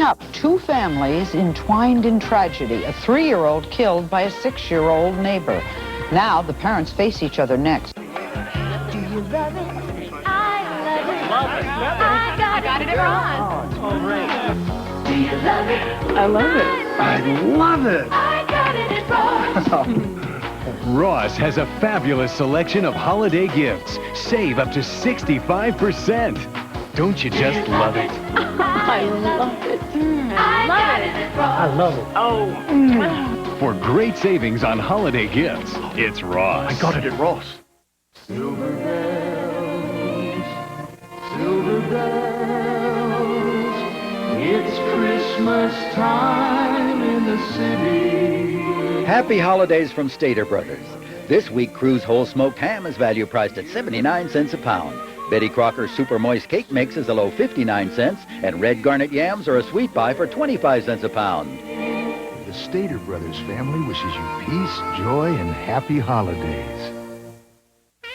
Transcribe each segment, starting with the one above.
up, two families entwined in tragedy. A 3-year-old killed by a 6-year-old neighbor. Now the parents face each other next. Do you love it? I love it. I got it wrong. Oh, it's great. Do you love it? I love it. I love it. I got it wrong. Ross has a fabulous selection of holiday gifts. Save up to 65%. Don't you just love it? I love it. I got it wrong. I love it. Oh. For great savings on holiday gifts, it's Ross. I got it at Ross. Silver bells, it's Christmas time in the city. Happy holidays from Stater Brothers. This week, Cruise whole smoked ham is value priced at 79 cents a pound. Betty Crocker's Super Moist Cake Mix is a low 59 cents, and red garnet yams are a sweet buy for 25 cents a pound. The Stater Brothers family wishes you peace, joy, and happy holidays.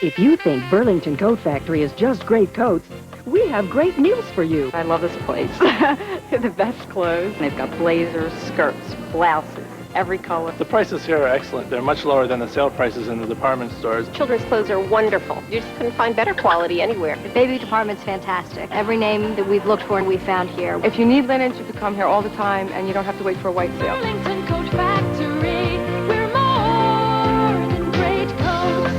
If you think Burlington Coat Factory is just great coats, we have great news for you. I love this place. They're the best clothes. They've got blazers, skirts, blouses, every color. The prices here are excellent. They're much lower than the sale prices in the department stores. Children's clothes are wonderful. You just couldn't find better quality anywhere. The baby department's fantastic. Every name that we've looked for, we found here. If you need linens, you can come here all the time, and you don't have to wait for a white sale. Burlington Coat Factory. We're more than great coats.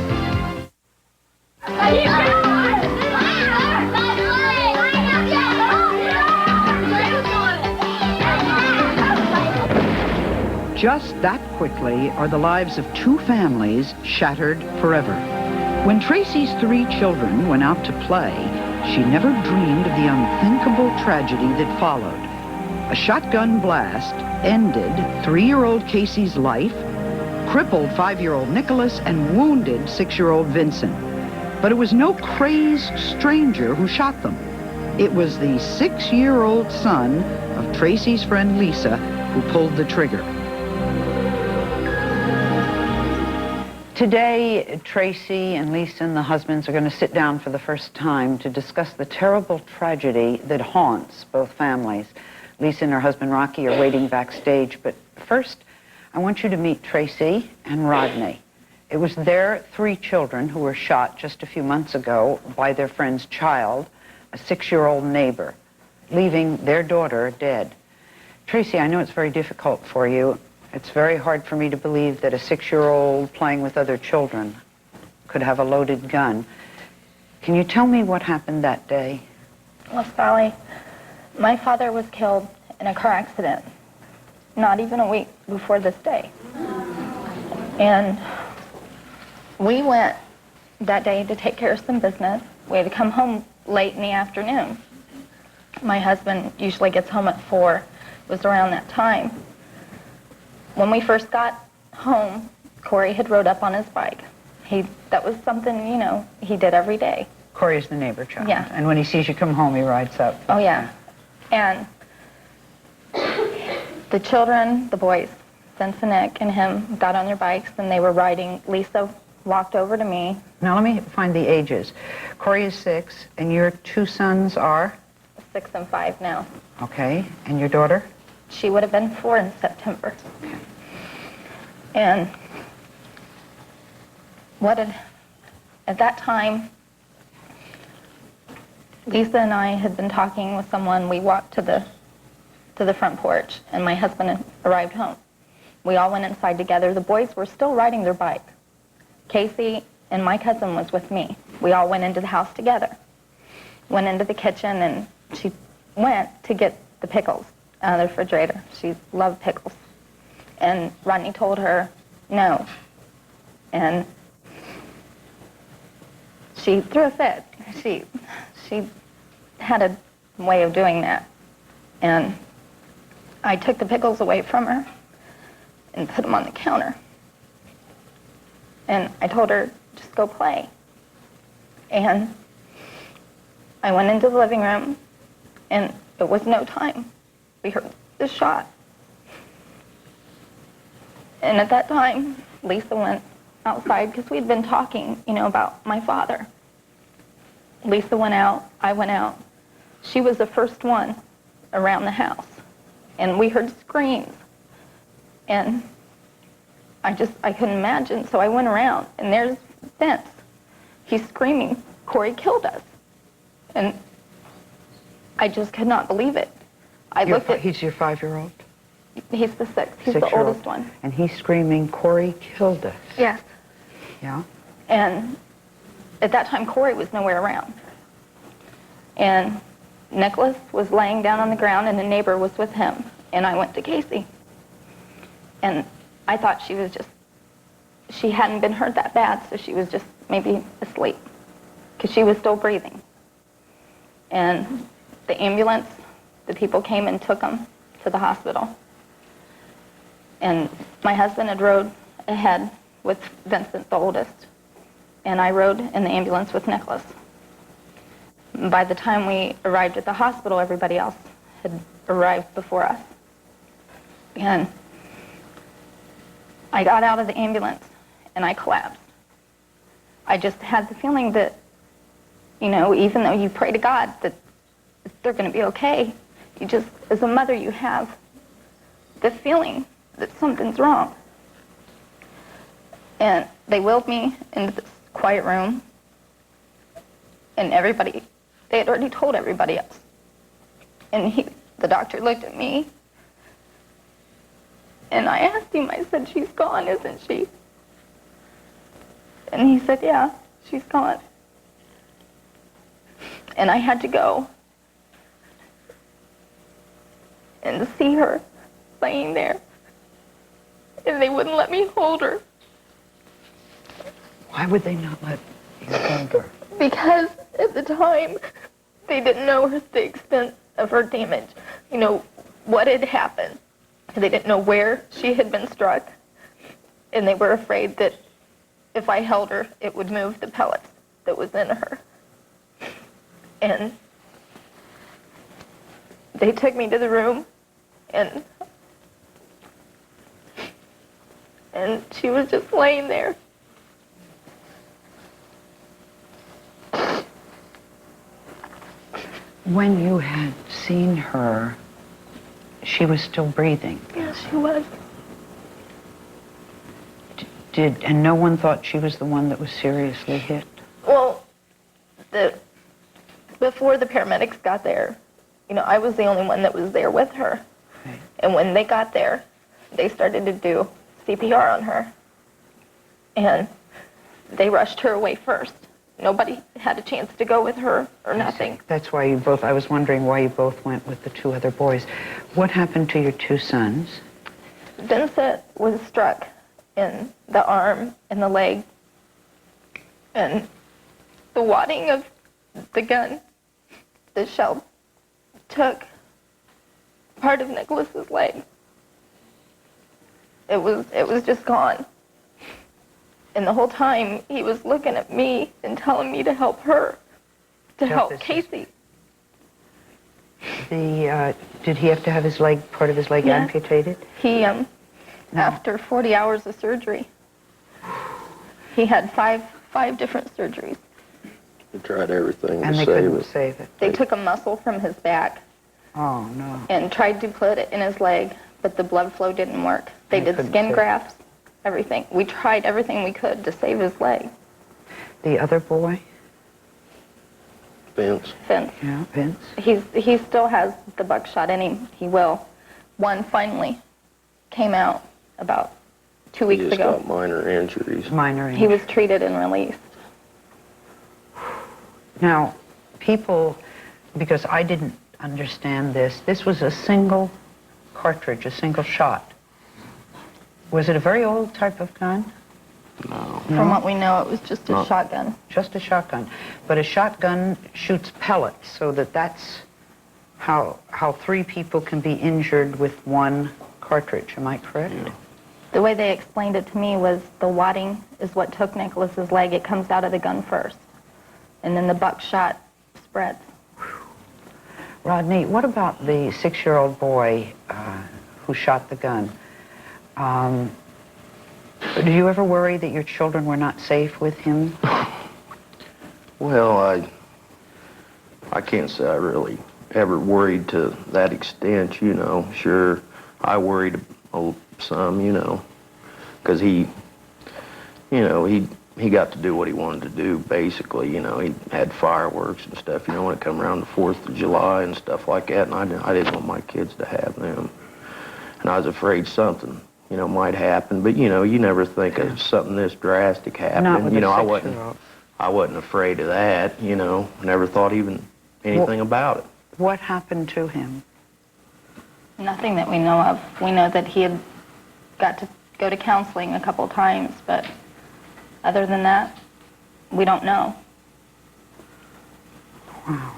Just that quickly are the lives of two families shattered forever. When Tracy's 3 children went out to play, she never dreamed of the unthinkable tragedy that followed. A shotgun blast ended 3-year-old Casey's life, crippled 5-year-old Nicholas, and wounded 6-year-old Vincent. But it was no crazed stranger who shot them. It was the 6-year-old son of Tracy's friend Lisa who pulled the trigger. Today, Tracy and Lisa and the husbands are going to sit down for the first time to discuss the terrible tragedy that haunts both families. Lisa and her husband Rocky are waiting backstage, but first, I want you to meet Tracy and Rodney. It was their 3 children who were shot just a few months ago by their friend's child, a 6-year-old neighbor, leaving their daughter dead. Tracy, I know it's very difficult for you. It's very hard for me to believe that a 6-year-old playing with other children could have a loaded gun. Can you tell me what happened that day? West Valley, my father was killed in a car accident, not even a week before this day. And we went that day to take care of some business. We had to come home late in the afternoon. My husband usually gets home at 4. It was around that time. When we first got home, Corey had rode up on his bike. That was something, you know, he did every day. Corey is the neighbor child. Yeah. And when he sees you come home, he rides up. Oh, yeah. And the children, the boys, Vince and Nick and him, got on their bikes and they were riding. Lisa walked over to me. Now let me find the ages. Corey is 6, and your 2 sons are? 6 and 5 now. Okay. And your daughter? She would have been 4 in September. And at that time, Lisa and I had been talking with someone. We walked to the front porch, and my husband had arrived home. We all went inside together. The boys were still riding their bike. Casey and my cousin was with me. We all went into the house together. Went into the kitchen, and she went to get the pickles out of the refrigerator. She loved pickles. And Rodney told her no. And she threw a fit. She had a way of doing that. And I took the pickles away from her and put them on the counter. And I told her, just go play. And I went into the living room, and it was no time. We heard the shot. And at that time, Lisa went outside because we'd been talking, you know, about my father. Lisa went out, I went out. She was the first one around the house. and we heard screams. And I couldn't imagine, so I went around, and there's Vince. He's screaming, "Corey killed us." And I just could not believe it. He's your 5-year-old? He's the sixth. He's the oldest one. And he's screaming, "Corey killed us." Yes. Yeah? And at that time, Corey was nowhere around. And Nicholas was laying down on the ground, and a neighbor was with him. And I went to Casey. And I thought she hadn't been hurt that bad, so she was just maybe asleep, because she was still breathing. And the ambulance, the people came and took him to the hospital. And my husband had rode ahead with Vincent, the oldest, and I rode in the ambulance with Nicholas. By the time we arrived at the hospital, everybody else had arrived before us. And I got out of the ambulance, and I collapsed. I just had the feeling that, even though you pray to God that they're going to be okay, you just, as a mother, you have the feeling that something's wrong. And they wheeled me into this quiet room, and they had already told everybody else. And the doctor looked at me, and I asked him, I said, "She's gone, isn't she?" And he said, "Yeah, she's gone." And I had to go and to see her laying there, and they wouldn't let me hold her. Why would they not let you hold her? Because at the time, they didn't know the extent of her damage, what had happened. They didn't know where she had been struck, and they were afraid that if I held her, it would move the pellets that was in her. And they took me to the room, and she was just laying there. When you had seen her, she was still breathing. Yes, she was. And no one thought she was the one that was seriously hit? Well, before the paramedics got there, I was the only one that was there with her. Okay. And when they got there, they started to do CPR on her. And they rushed her away first. Nobody had a chance to go with her or nothing. That's why I was wondering why you both went with the 2 other boys. What happened to your 2 sons? Vincent was struck in the arm and the leg, and the wadding of the gun, the shell took part of Nicholas's leg. It was just gone. And the whole time he was looking at me and telling me to help her, to help Casey. Did he have to have part of his leg amputated? He, after 40 hours of surgery, he had five different surgeries. They tried everything and they couldn't save it. They took a muscle from his back. Oh, no. And tried to put it in his leg, but the blood flow didn't work. They did skin grafts, everything. We tried everything we could to save his leg. The other boy? Vince. Yeah, Vince. He still has the buckshot in him. He will. One finally came out about 2 weeks ago. He just got minor injuries. Minor injuries. He was treated and released. Now, people, because I didn't understand this was a single cartridge, a single shot. Was it a very old type of gun? No. From what we know, it was just a shotgun. Just a shotgun. But a shotgun shoots pellets, so that's how 3 people can be injured with 1 cartridge. Am I correct? Yeah. The way they explained it to me was the wadding is what took Nicholas's leg. It comes out of the gun first, and then the buckshot spreads. Rodney, what about the 6-year-old boy who shot the gun? Do you ever worry that your children were not safe with him? Well, I can't say I really ever worried to that extent, you know. Sure, I worried some, you know, because he got to do what he wanted to do, basically. You know, he had fireworks and stuff, you know, when it come around the 4th of July and stuff like that, and I didn't want my kids to have them. And I was afraid something, you know, might happen, but, you know, you never think of something this drastic happening. Not with you know, a I wasn't afraid of that, you know, never thought even anything about it. What happened to him? Nothing that we know of. We know that he had got to go to counseling a couple times, but other than that, we don't know. Wow.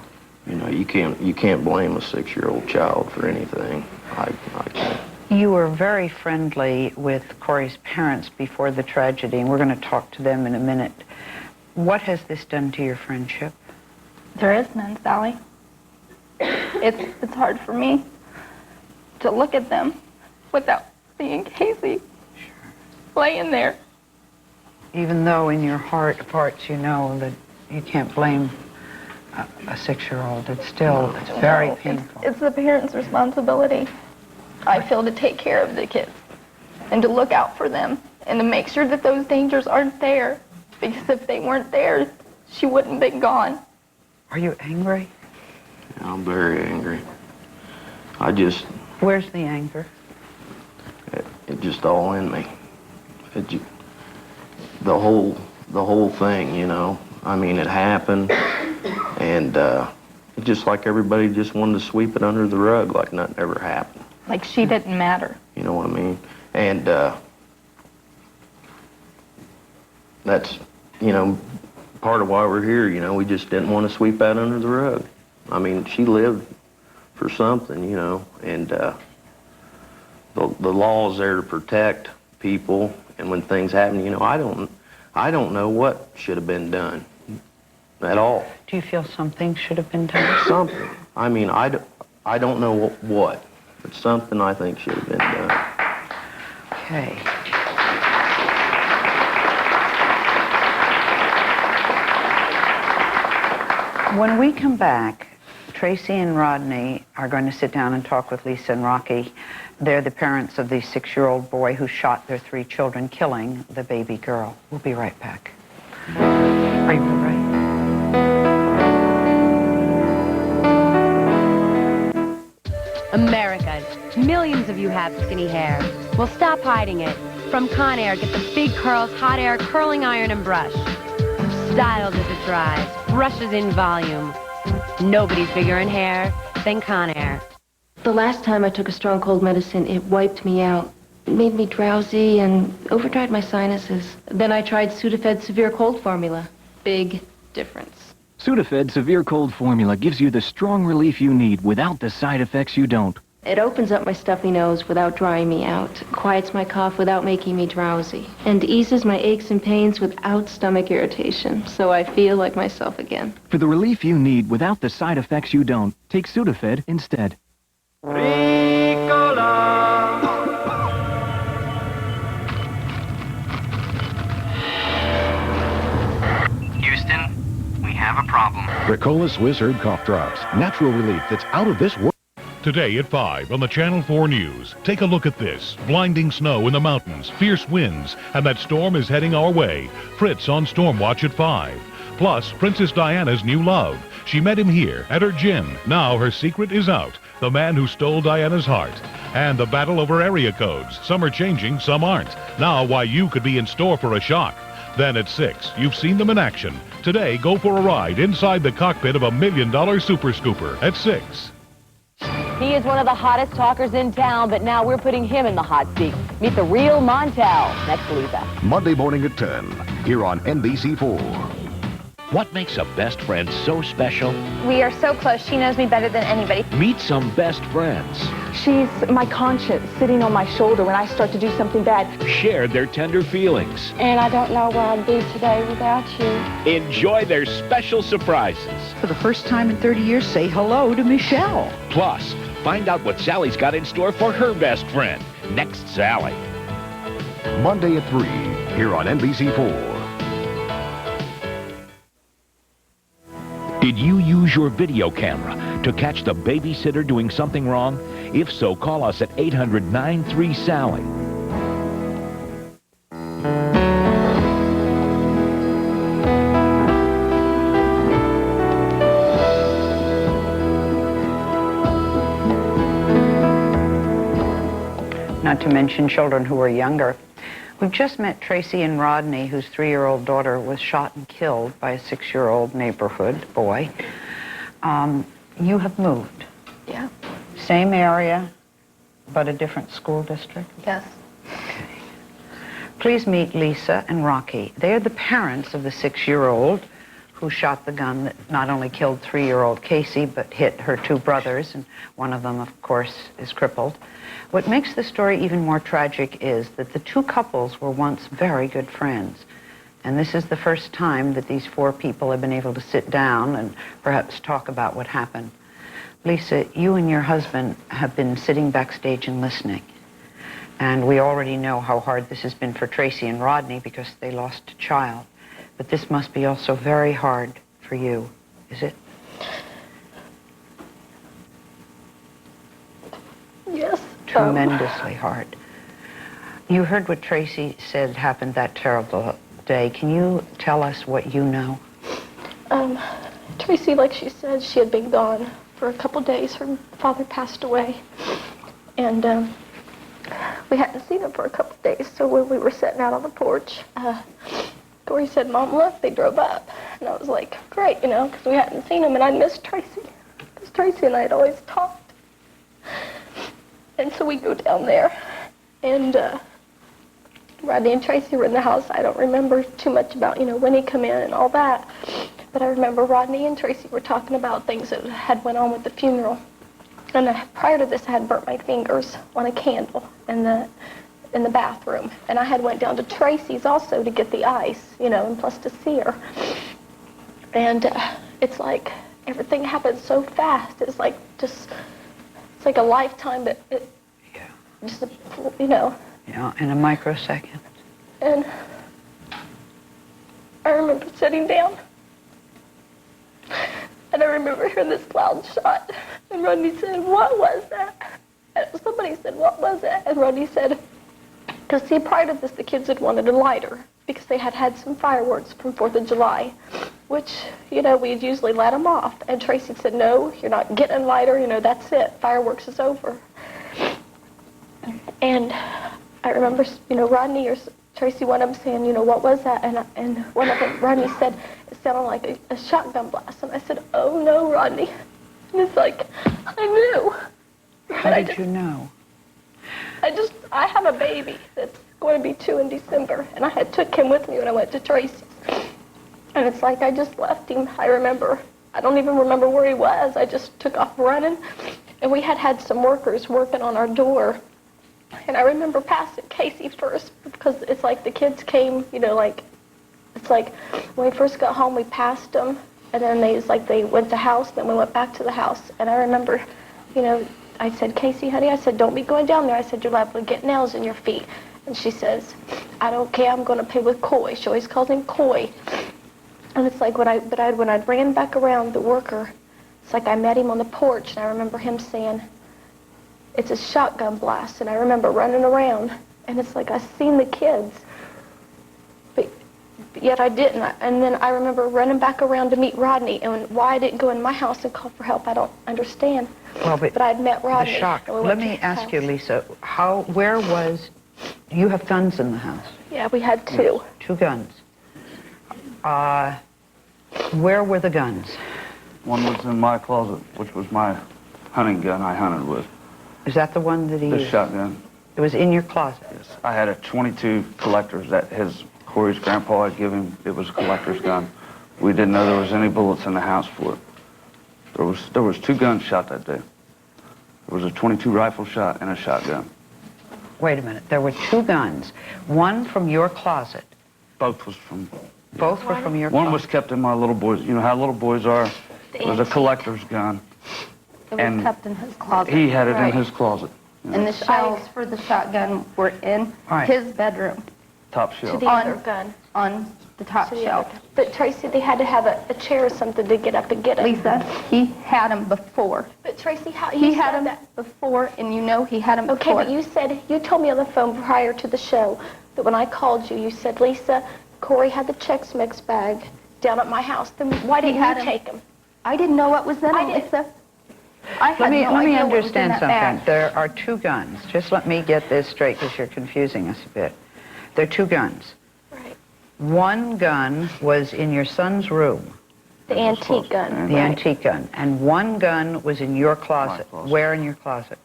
You know, you can't blame a 6-year-old child for anything. I can't. You were very friendly with Corey's parents before the tragedy, and we're going to talk to them in a minute. What has this done to your friendship? There is none, Sally. It's hard for me to look at them without seeing Casey laying there. Even though in your heart of hearts you know that you can't blame a 6-year-old, it's very painful. It's the parents' responsibility, I feel, to take care of the kids and to look out for them and to make sure that those dangers aren't there. Because if they weren't there, she wouldn't have been gone. Are you angry? Yeah, I'm very angry. Where's the anger? It just all in me. The whole thing, you know. I mean, it happened, and it just like everybody just wanted to sweep it under the rug like nothing ever happened. Like she didn't matter. You know what I mean? And that's, you know, part of why we're here, you know. We just didn't want to sweep that under the rug. I mean, she lived for something, you know, and the law is there to protect people, and when things happen, you know, I don't know what should have been done at all. Do you feel something should have been done? Something. I mean, I don't know what, but something I think should have been done. Okay. When we come back, Tracy and Rodney are going to sit down and talk with Lisa and Rocky. They're the parents of the 6-year-old boy who shot their 3 children, killing the baby girl. We'll be right back. Are you all right? America, millions of you have skinny hair. Well, stop hiding it. From Conair, get the big curls, hot air, curling iron, and brush. Styles as it dries, brushes in volume. Nobody's bigger in hair than Conair. The last time I took a strong cold medicine, it wiped me out. It made me drowsy and overdried my sinuses. Then I tried Sudafed Severe Cold Formula. Big difference. Sudafed Severe Cold Formula gives you the strong relief you need without the side effects you don't. It opens up my stuffy nose without drying me out, quiets my cough without making me drowsy, and eases my aches and pains without stomach irritation, so I feel like myself again. For the relief you need without the side effects you don't, take Sudafed instead. Houston, we have a problem. Ricola Swiss Herb Cough Drops. Natural relief that's out of this world. Today at 5 on the Channel 4 News. Take a look at this. Blinding snow in the mountains, fierce winds, and that storm is heading our way. Fritz on Storm Watch at 5. Plus, Princess Diana's new love. She met him here at her gym. Now her secret is out. The man who stole Diana's heart. And the battle over area codes. Some are changing, some aren't. Now why you could be in store for a shock. Then at 6, you've seen them in action. Today, go for a ride inside the cockpit of a $1 million Super Scooper at 6. He is one of the hottest talkers in town, but now we're putting him in the hot seat. Meet the real Montel. Next, Lisa. Monday morning at 10, here on NBC4. What makes a best friend so special? We are so close. She knows me better than anybody. Meet some best friends. She's my conscience sitting on my shoulder when I start to do something bad. Share their tender feelings. And I don't know where I'd be today without you. Enjoy their special surprises. For the first time in 30 years, say hello to Michelle. Plus, find out what Sally's got in store for her best friend. Next, Sally. Monday at 3, here on NBC4. Did you use your video camera to catch the babysitter doing something wrong? If so, call us at 800-93-SALLY. Not to mention children who are younger. We've just met Tracy and Rodney, whose 3-year-old daughter was shot and killed by a 6-year-old neighborhood boy. You have moved. Yeah. Same area, but a different school district? Yes. Okay. Please meet Lisa and Rocky. They are the parents of the 6-year-old who shot the gun that not only killed 3-year-old Casey, but hit her 2 brothers, and one of them, of course, is crippled. What makes the story even more tragic is that the 2 couples were once very good friends. And this is the first time that these 4 people have been able to sit down and perhaps talk about what happened. Lisa, you and your husband have been sitting backstage and listening. And we already know how hard this has been for Tracy and Rodney because they lost a child. But this must be also very hard for you, is it? Yes. Tremendously hard. You heard what Tracy said happened that terrible day. Can you tell us what you know? Tracy, like she said, she had been gone for a couple days. Her father passed away. And we hadn't seen him for a couple days. So when we were sitting out on the porch, Corey said, "Mom, look, they drove up." And I was like, great, you know, because we hadn't seen him. And I missed Tracy, because Tracy and I had always talked. And so we go down there, and Rodney and Tracy were in the house. I don't remember too much about, you know, when he come in and all that. But I remember Rodney and Tracy were talking about things that had went on with the funeral. And prior to this, I had burnt my fingers on a candle in the bathroom. And I had went down to Tracy's also to get the ice, you know, and plus to see her. And it's like everything happened so fast. It's like just... It's like a lifetime, but it just, you know. Yeah, in a microsecond. And I remember sitting down, and I remember hearing this loud shot, and Rodney said, "What was that?" And somebody said, "What was that?" And Rodney said, because see, prior to this, the kids had wanted a lighter, because they had had some fireworks from 4th of July, which, you know, we'd usually let them off. And Tracy said, "No, you're not getting a lighter, you know, that's it, fireworks is over." And I remember, you know, Rodney or Tracy, one of them saying, you know, "What was that?" And one of them, Rodney said, "It sounded like a shotgun blast." And I said, "Oh no, Rodney." And it's like, I knew. How did you know? I have a baby that's going to be 2 in December, and I had took him with me when I went to Tracy's. And it's like I just left him. I don't even remember where he was. I just took off running. And we had some workers working on our door. And I remember passing Casey first because it's like the kids came, you know, like, it's like when we first got home, we passed them. And then they went to the house, then we went back to the house. And I remember, you know, I said, "Casey, honey," I said, "don't be going down there." I said, "You're liable to get nails in your feet." And she says, "I don't care, I'm going to pay with Coy." She always calls him Coy. And it's like when I ran back around the worker, it's like I met him on the porch, and I remember him saying, "It's a shotgun blast." And I remember running around, and it's like I seen the kids, but yet I didn't. And then I remember running back around to meet Rodney, and why I didn't go in my house and call for help, I don't understand. Well, but I'd met Rodney. The shock. Let me ask you, Lisa, where was, you have guns in the house? Yeah, we had 2. Yes, 2 guns. Where were the guns? One was in my closet, which was my hunting gun I hunted with. Is that the one that he The used? shotgun. It was in your closet? Yes. I had a .22 collector's that Corey's grandpa had given him. It was a collector's gun. We didn't know there was any bullets in the house for it. There was 2 guns shot that day. There was a .22 rifle shot and a shotgun. Wait a minute. There were 2 guns. One from your closet. Both was from... Both were from your closet? One was kept in my little boy's... You know how little boys are? It was a collector's gun. It was kept in his closet. He had it in his closet. And the shells for the shotgun were in his bedroom. top shelf. To the other gun. On the top shelf. But Tracy, they had to have a chair or something to get up and get it. Lisa, he had them before. But Tracy, how He you had said them that? before, and you know he had them Okay, before. but you told me on the phone prior to the show that when I called you, you said, Lisa, Corey had the Chex Mix bag down at my house. Then why didn't you take them? I didn't know what was in them, Lisa. I had no Let me idea what was in understand that something. bag. There are two guns. Just let me get this straight because you're confusing us a bit. There are two guns. Right. One gun was in your son's room. The antique gun. The antique gun. And one gun was in your closet. Where in your closet?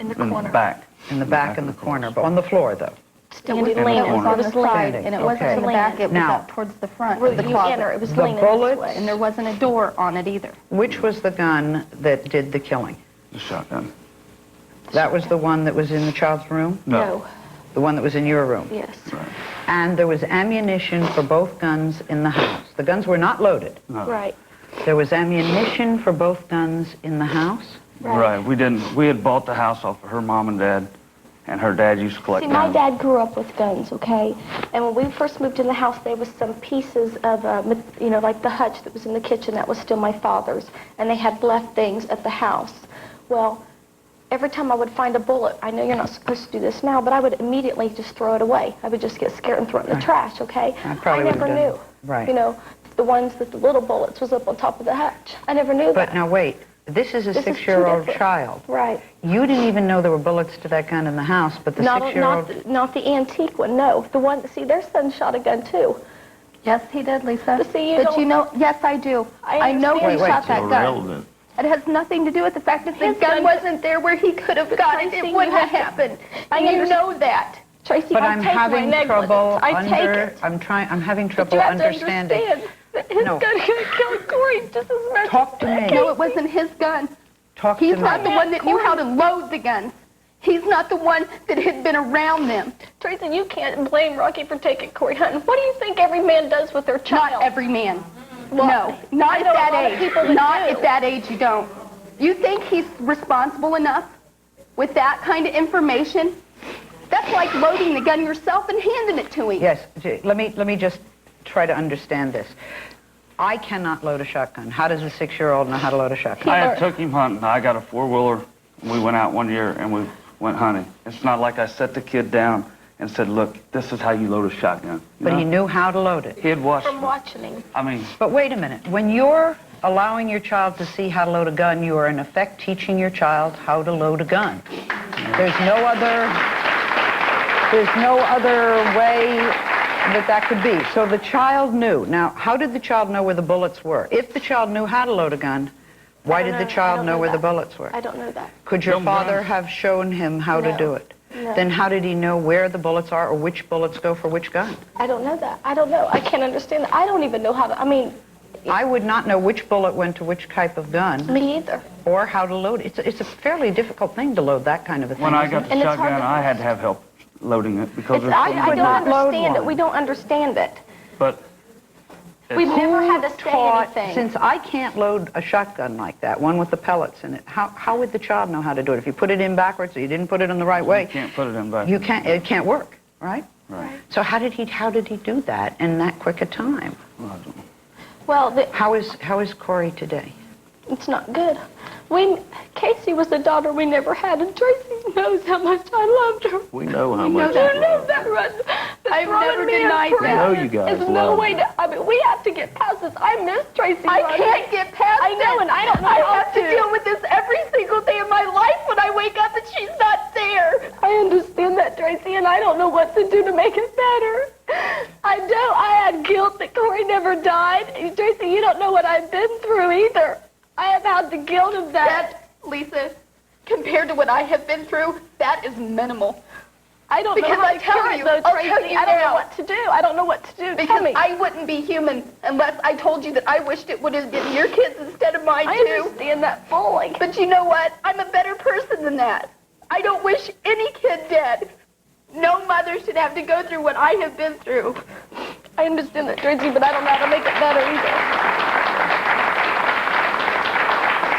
In the corner. In the back. In the back in the corner, but on the floor, though. Standing It was leaning. on It the was side, leaning. and it wasn't in the back, it was Now, up towards the front Where of the you closet. enter, it was The leaning bullets- this way. And there wasn't a door on it either. Which was the gun that did the killing? The shotgun. That was the one that was in the child's room? No. The one that was in your room? Yes. And there was ammunition for both guns in the house. The guns were not loaded. No. Right. There was ammunition for both guns in the house? Right. We had bought the house off of her mom and dad, and her dad used to collect See, my guns. dad grew up with guns, okay? And when we first moved in the house, there was some pieces of, like the hutch that was in the kitchen that was still my father's. And they had left things at the house. Well, every time I would find a bullet, I know you're not supposed to do this now, but I would immediately just throw it away. I would just get scared and throw it in the trash, okay? I probably never would've done knew. Right. You know, the ones with the little bullets was up on top of the hutch. I never knew that. But now wait, this is a This is two 6-year-old different- child. Right. You didn't even know there were bullets to that gun in the house, but the 6-year-old... Not the antique one, no. The one, see, their son shot a gun too. Yes, he did, Lisa. But see, you know, yes, I do. I know he understand. shot that gun. Irrelevant. It has nothing to do with the fact that the His gun gun- wasn't there where he could have got it. Tracy, It wouldn't you have have to- happened. I And you understand. know that. Tracy, But I I'm take my having negligence. trouble I take it. I'm having But trouble you have understanding. to understand that his No. gun could kill Corey just as much. Talk to me. No, it wasn't his gun. Talk He's to not me. the one that knew how to load the guns. He's not the one that had been around them. Tracy, you can't blame Rocky for taking Corey hunting. What do you think every man does with their child? Not every man. Well, No, not I at know a that lot of age. people that Not do. at that age, you don't. You think he's responsible enough with that kind of information? That's like loading the gun yourself and handing it to him. Yes, let me just try to understand this. I cannot load a shotgun. How does a 6-year-old know how to load a shotgun? I took him hunting. I got a 4-wheeler, and we went out one year, and we went hunting. It's not like I set the kid down and said, look, this is how you load a shotgun. You But know? he knew how to load it. He had watched. From watching him. I mean, But wait a minute. When you're allowing your child to see how to load a gun, you are in effect teaching your child how to load a gun. There's no other way that could be. So the child knew. Now, how did the child know where the bullets were? If the child knew how to load a gun, why did the child know where the bullets were? I don't know that. Could your father have shown him how to do it? No. Then how did he know where the bullets are or which bullets go for which gun? I don't know that. I don't know. I can't understand that. I don't even know how to, I would not know which bullet went to which type of gun. Me either. Or how to load it. It's a fairly difficult thing to load that kind of a thing. when I isn't got it? the shotgun, I had to have help loading it because there's so I many don't not load understand it. one. We don't understand it. But We've never had to say Taught- anything. Since I can't load a shotgun like that, one with the pellets in it, how would the child know how to do it? If you put it in backwards or you didn't put it in the right way, you can't put it in back. it can't work, right? Right. So how did he do that in that quick a time? Well, I don't know. Well, How is Corey today? it's not good. Casey was the daughter we never had, and Tracy knows how much I loved her. We know how You much. know that, right? I've never denied that. We know you guys There's no love way her. to, we have to get past this. I miss Tracy. I Rodney. can't get past I know, it. and I don't know I how have to deal with this every single day of my life when I wake up and she's not there. I understand that, Tracy, and I don't know what to do to make it better. I don't. I had guilt that Corey never died. And Tracy, you don't know what I've been through either. I have had the guilt of that. Lisa, compared to what I have been through, that is minimal. I don't Because know how I to tell cure it, you, though, I'll Tracy. tell you I don't know now. what to do. I don't know what to do. Tell Because me. I wouldn't be human unless I told you that I wished it would have been your kids instead of mine, I too. understand that fully. But you know what? I'm a better person than that. I don't wish any kid dead. No mother should have to go through what I have been through. I understand that, Tracy, but I don't know how to make it better either.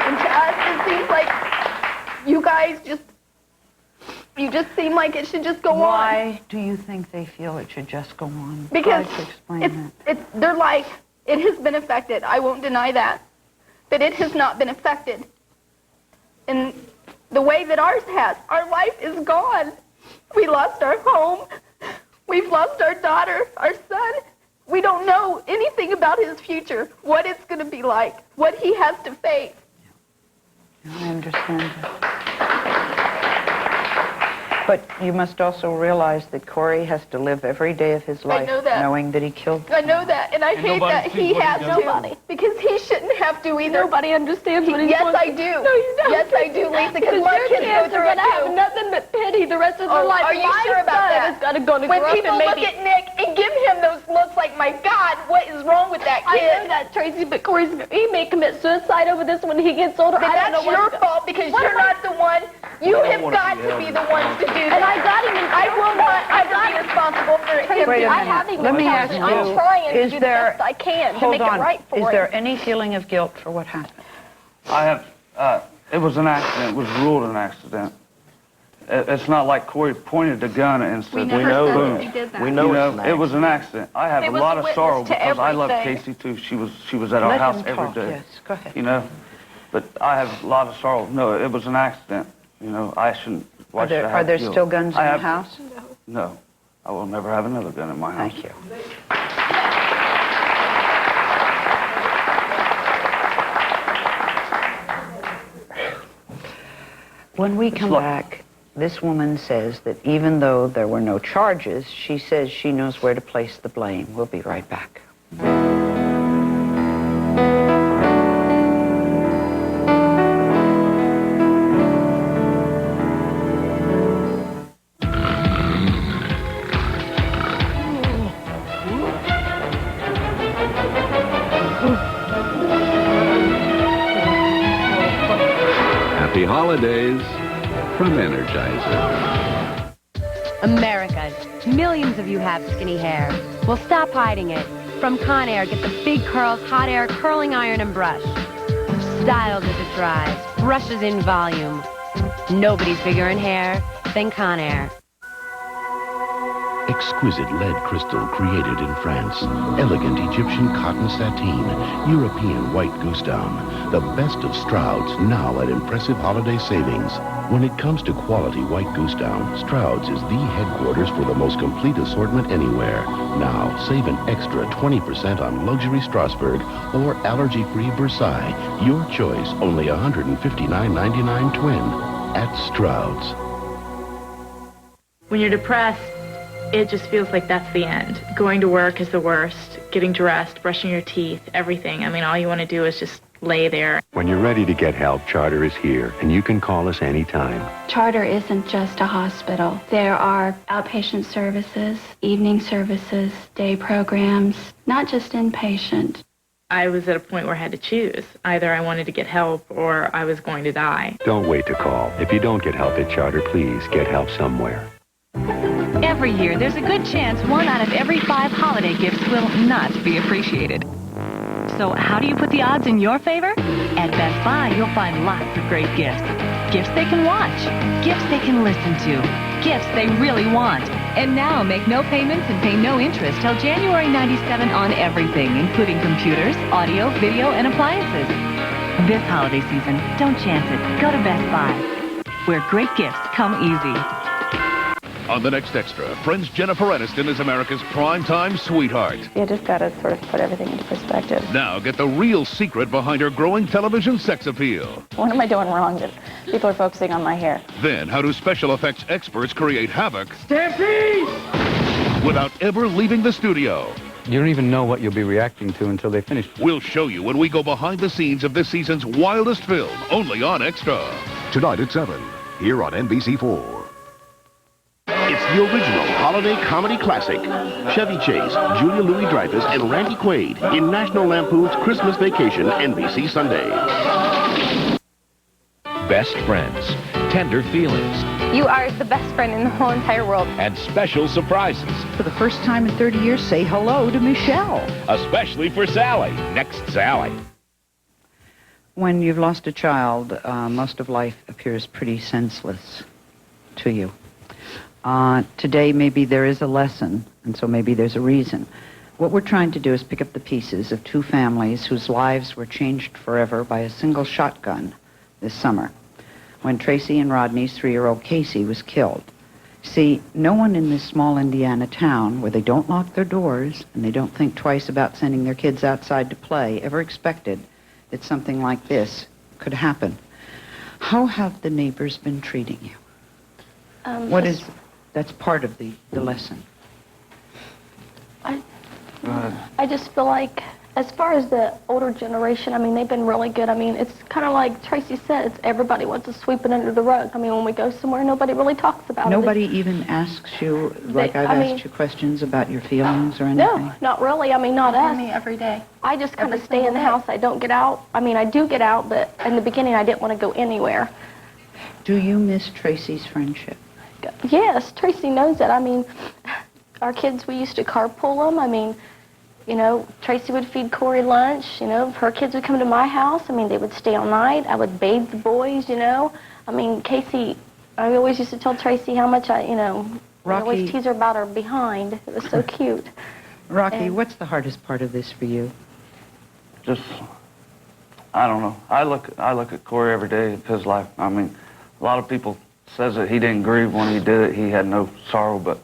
And to us, it seems like you guys just You just seem like it should just go on. Why do you think they feel it should just go on? Because Try to explain that. their life, it has been affected. I won't deny that. But it has not been affected in the way that ours has. Our life is gone. We lost our home. We've lost our daughter, our son. We don't know anything about his future, what it's going to be like, what he has to face. I understand that. But you must also realize that Corey has to live every day of his life knowing that he killed I know that, and I hate that he has to. Because he shouldn't have to either. Nobody understands what he's Yes, going I through. do. No, you don't. Yes, I do, Lisa, because my your kids go kids through are it going to have too. nothing but pity the rest of their life. Are you My sure about son that? is gonna grow When up people and maybe... look at Nick and give him those looks like, my God, what is wrong with that kid? I know that, Tracy, but he may commit suicide over this when he gets older. But I don't that's know your fault because you're not the one. You have got to be the ones to do that. And I got him in I will not ever be responsible for him. Wait a I minute. have him Let me in ask counseling. you, I'm trying to is do there- the best I can to Hold make on. it right for Is him. there any feeling of guilt for what happened? I have, it was an accident. It was ruled an accident. It's not like Corey pointed the gun and said, never said boom. that he did that. We know You it's know, an it was an accident. I have He a was lot a of witness sorrow to because I love everything. Casey too. She was at our Let house him every talk, day. yes. Go ahead. You know, but I have a lot of sorrow. No, it was an accident. You know, I shouldn't. Why should I Are have there guilt? still guns in I the have- house? No, I will never have another gun in my house. Thank you. When we come back, this woman says that even though there were no charges, she says she knows where to place the blame. We'll be right back. Happy holidays from Energizer. America, millions of you have skinny hair. Well, stop hiding it. From Conair, get the big curls, hot air, curling iron, and brush. Styles as it dries, brushes in volume. Nobody's bigger in hair than Conair. Exquisite lead crystal created in France. Elegant Egyptian cotton sateen. European white goose down. The best of Stroud's now at impressive holiday savings. When it comes to quality white goose down, Stroud's is the headquarters for the most complete assortment anywhere. Now, save an extra 20% on luxury Strasbourg or allergy-free Versailles. Your choice, only $159.99 twin at Stroud's. When you're depressed, it just feels like that's the end. Going to work is the worst. Getting dressed, brushing your teeth, everything. I mean, all you want to do is just lay there. When you're ready to get help, Charter is here, and you can call us anytime. Charter isn't just a hospital. There are outpatient services, evening services, day programs, not just inpatient. I was at a point where I had to choose. Either I wanted to get help or I was going to die. Don't wait to call. If you don't get help at Charter, please get help somewhere. Every year, there's a good chance 1 out of every 5 holiday gifts will not be appreciated. So how do you put the odds in your favor? At Best Buy, you'll find lots of great gifts. Gifts they can watch. Gifts they can listen to. Gifts they really want. And now, make no payments and pay no interest till January 97 on everything, including computers, audio, video, and appliances. This holiday season, don't chance it. Go to Best Buy, where great gifts come easy. On the next Extra, Friends Jennifer Aniston is America's primetime sweetheart. You just got to sort of put everything into perspective. Now get the real secret behind her growing television sex appeal. What am I doing wrong that people are focusing on my hair? Then how do special effects experts create havoc Stampede! without ever leaving the studio? You don't even know what you'll be reacting to until they finish. We'll show you when we go behind the scenes of this season's wildest film, only on Extra. Tonight at 7, here on NBC4. It's the original holiday comedy classic. Chevy Chase, Julia Louis-Dreyfus, and Randy Quaid in National Lampoon's Christmas Vacation, NBC Sunday. Best friends, tender feelings, You are the best friend in the whole entire world. and special surprises. For the first time in 30 years, say hello to Michelle. Especially for Sally. Next, Sally. When you've lost a child, most of life appears pretty senseless to you. Today, maybe there is a lesson, and so maybe there's a reason. What we're trying to do is pick up the pieces of two families whose lives were changed forever by a single shotgun this summer, when Tracy and Rodney's 3-year-old Casey was killed. See, no one in this small Indiana town, where they don't lock their doors and they don't think twice about sending their kids outside to play, ever expected that something like this could happen. How have the neighbors been treating you? That's part of the lesson. I just feel like, as far as the older generation, I mean, they've been really good. I mean, it's kind of like Tracy said, it's everybody wants to sweep it under the rug. I mean, when we go somewhere, nobody really talks about it. Nobody even asks you, like I've asked you questions about your feelings or anything? No, not really. I mean, not us. Me every day. I just kind of stay in the house. I don't get out. I mean, I do get out, but in the beginning, I didn't want to go anywhere. Do you miss Tracy's friendship? Yes, Tracy knows that. I mean, our kids, we used to carpool them. I mean, you know, Tracy would feed Corey lunch. You know, her kids would come to my house. I mean, they would stay all night. I would bathe the boys, you know. I mean, Casey, I always used to tell Tracy how much I always tease her about her behind. It was so cute. Rocky, what's the hardest part of this for you? Just, I don't know. I look at Corey every day of his life. I mean, a lot of people says that he didn't grieve when he did it. He had no sorrow, but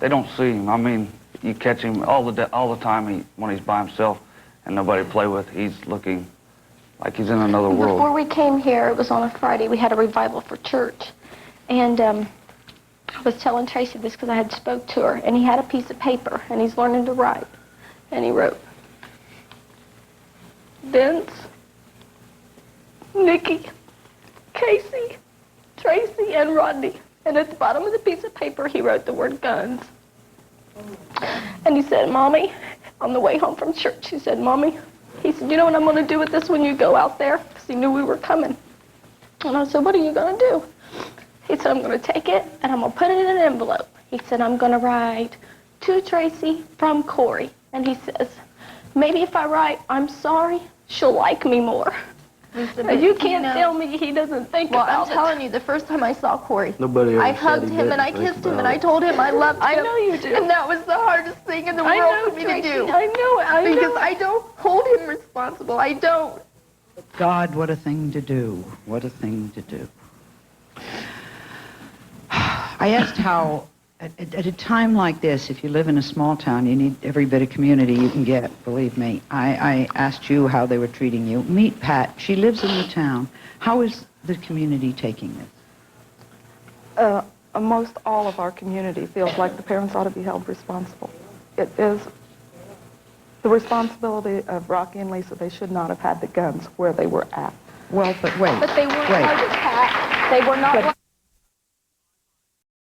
they don't see him. I mean, you catch him all the time when he's by himself and nobody to play with. He's looking like he's in another world. Before we came here, it was on a Friday. We had a revival for church, and I was telling Tracy this because I had spoke to her, and he had a piece of paper, and he's learning to write, and he wrote, Vince, Nikki, Casey, Tracy, and Rodney. And at the bottom of the piece of paper, he wrote the word guns. And he said, Mommy, on the way home from church, he said, Mommy, he said, you know what I'm going to do with this when you go out there? Because he knew we were coming. And I said, what are you going to do? He said, I'm going to take it and I'm going to put it in an envelope. He said, I'm going to write to Tracy from Corey. And he says, maybe if I write, I'm sorry, she'll like me more. You can't tell me he doesn't think about it. Well, I'm telling you, the first time I saw Corey, Nobody ever I said hugged he him and I didn't think kissed him and about I it. told him I loved him. I know you do. And that was the hardest thing in the world for me to do. I know it. Because I don't hold him responsible. I don't. God, what a thing to do. What a thing to do. I asked how, at a time like this, if you live in a small town, you need every bit of community you can get, believe me. I asked you how they were treating you. Meet Pat. She lives in the town. How is the community taking this? Most all of our community feels like the parents ought to be held responsible. It is the responsibility of Rocky and Lisa. They should not have had the guns where they were at. Well, but wait. But they weren't like Pat. They were not like